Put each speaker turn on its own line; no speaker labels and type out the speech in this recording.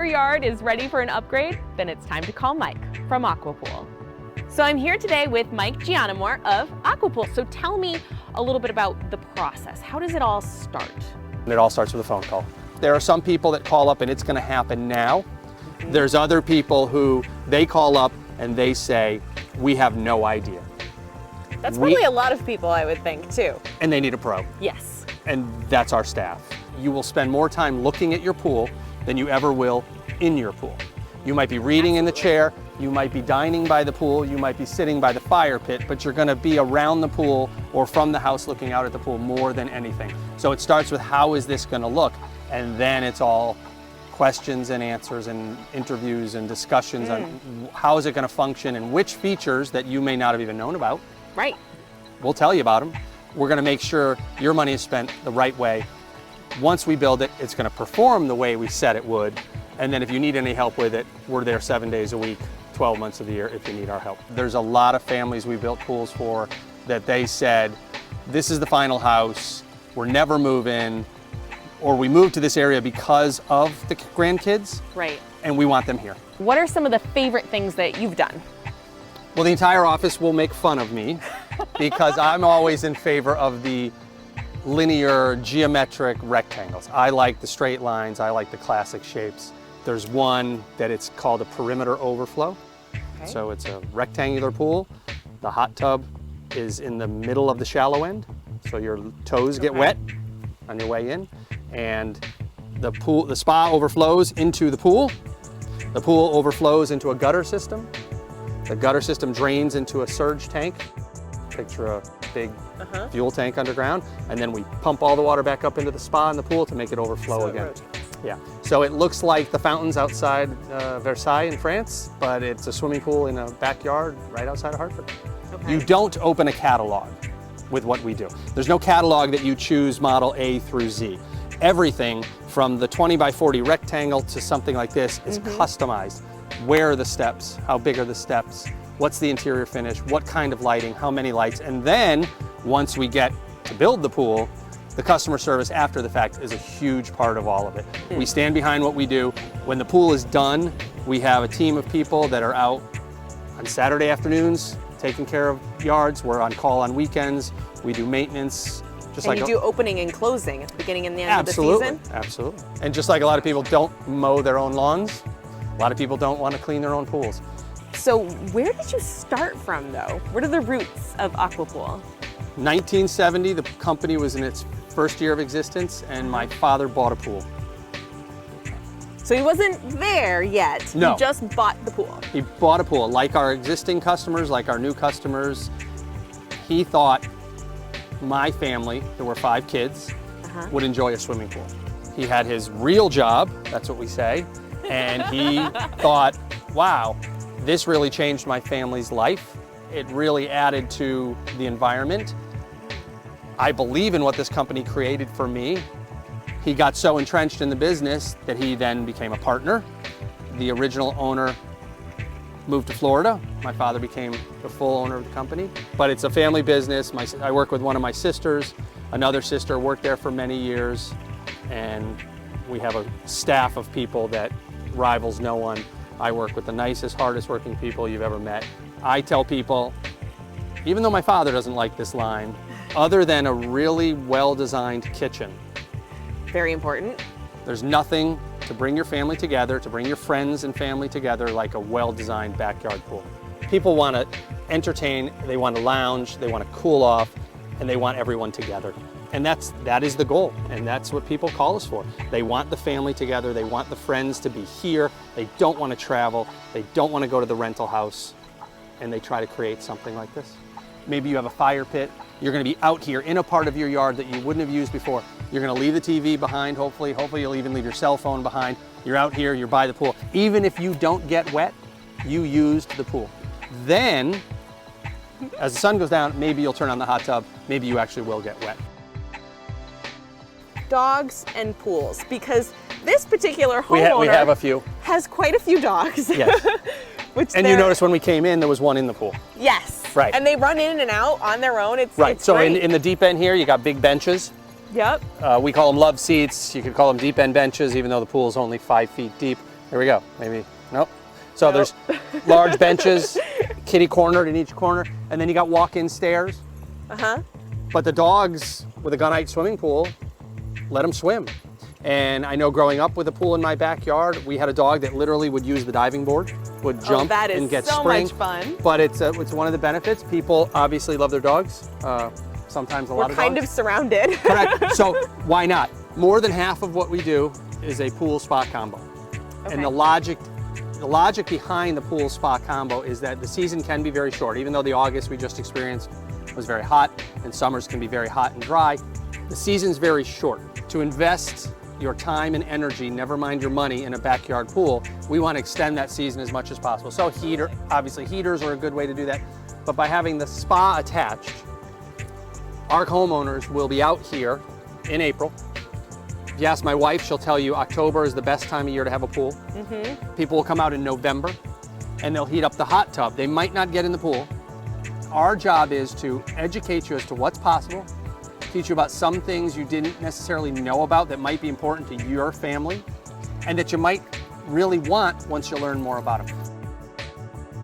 Your yard is ready for an upgrade? Then it's time to call Mike from Aqua Pool. So I'm here today with Mike Giannamore of Aqua Pool. So tell me a little bit about the process. How does it all start?
It all starts with a phone call. There are some people that call up and it's going to happen now. There's other people who they call up and they say, we have no idea.
That's probably a lot of people, I would think, too.
And they need a pro.
Yes.
And that's our staff. You will spend more time looking at your pool than you ever will in your pool. You might be reading in the chair, you might be dining by the pool, you might be sitting by the fire pit, but you're going to be around the pool or from the house looking out at the pool more than anything. So it starts with how is this going to look, and then it's all questions and answers and interviews and discussions on how is it going to function and which features that you may not have even known about.
Right.
We'll tell you about them. We're going to make sure your money is spent the right way. Once we build it, it's going to perform the way we said it would. And then if you need any help with it, we're there 7 days a week, 12 months of the year if you need our help. There's a lot of families we built pools for that they said, this is the final house, we're never moving, or we moved to this area because of the grandkids.
Right.
And we want them here.
What are some of the favorite things that you've done?
Well, the entire office will make fun of me because I'm always in favor of the linear geometric rectangles. I like the straight lines, I like the classic shapes. There's one that it's called a perimeter overflow. Okay. So it's a rectangular pool. The hot tub is in the middle of the shallow end. So your toes get wet on your way in. And the spa overflows into the pool. The pool overflows into a gutter system. The gutter system drains into a surge tank. Picture a big fuel tank underground. And then we pump all the water back up into the spa and the pool to make it overflow again. Yeah, so it looks like the fountains outside Versailles in France, but it's a swimming pool in a backyard right outside of Hartford. Okay. You don't open a catalog with what we do. There's no catalog that you choose model A through Z. Everything from the 20 by 40 rectangle to something like this is customized. Where are the steps? How big are the steps? What's the interior finish? What kind of lighting? How many lights? And then once we get to build the pool, the customer service after the fact is a huge part of all of it. We stand behind what we do. When the pool is done, we have a team of people that are out on Saturday afternoons taking care of yards. We're on call on weekends. We do maintenance.
And you do opening and closing at the beginning and the end of the season?
Absolutely. And just like a lot of people don't mow their own lawns, a lot of people don't want to clean their own pools.
So where did you start from though? What are the roots of Aqua Pool?
1970, the company was in its first year of existence, and my father bought a pool.
So he wasn't there yet.
No.
He just bought the pool.
He bought a pool. Like our existing customers, like our new customers, he thought my family, there were 5 kids, would enjoy a swimming pool. He had his real job, that's what we say, and he thought, wow, this really changed my family's life. It really added to the environment. I believe in what this company created for me. He got so entrenched in the business that he then became a partner. The original owner moved to Florida. My father became the full owner of the company. But it's a family business. I work with one of my sisters. Another sister worked there for many years. And we have a staff of people that rivals no one. I work with the nicest, hardest working people you've ever met. I tell people, even though my father doesn't like this line, other than a really well-designed kitchen.
Very important.
There's nothing to bring your family together, to bring your friends and family together like a well-designed backyard pool. People want to entertain, they want to lounge, they want to cool off, and they want everyone together. And that is the goal, and that's what people call us for. They want the family together, they want the friends to be here, they don't want to travel, they don't want to go to the rental house, and they try to create something like this. Maybe you have a fire pit, you're going to be out here in a part of your yard that you wouldn't have used before. You're going to leave the TV behind, hopefully you'll even leave your cell phone behind. You're out here, you're by the pool. Even if you don't get wet, you used the pool. Then, as the sun goes down, maybe you'll turn on the hot tub, maybe you actually will get wet.
Dogs and pools, because this particular homeowner
we have a few.
Has quite a few dogs.
Yes. And you noticed when we came in, there was one in the pool.
Yes.
Right.
And they run in and out on their own. It's
so
great.
in the deep end here, you got big benches.
Yep.
We call them love seats. You could call them deep end benches, even though the pool is only 5 feet deep. Here we go. Maybe, nope. So there's large benches, kitty cornered in each corner, and then you got walk-in stairs. But the dogs with a gunite swimming pool, let them swim. And I know growing up with a pool in my backyard, we had a dog that literally would use the diving board, would jump and get
so
spring.
much fun.
But it's one of the benefits. People obviously love their dogs. Sometimes a lot of dogs.
We're kind of surrounded.
Correct. So why not? More than half of what we do is a pool spa combo. And the logic behind the pool spa combo is that the season can be very short. Even though the August we just experienced was very hot, and summers can be very hot and dry, the season's very short. To invest your time and energy, never mind your money, in a backyard pool, we want to extend that season as much as possible. So obviously heaters are a good way to do that, but by having the spa attached, our homeowners will be out here in April. If you ask my wife, she'll tell you October is the best time of year to have a pool. People will come out in November and they'll heat up the hot tub. They might not get in the pool. Our job is to educate you as to what's possible, teach you about some things you didn't necessarily know about that might be important to your family and that you might really want once you learn more about them.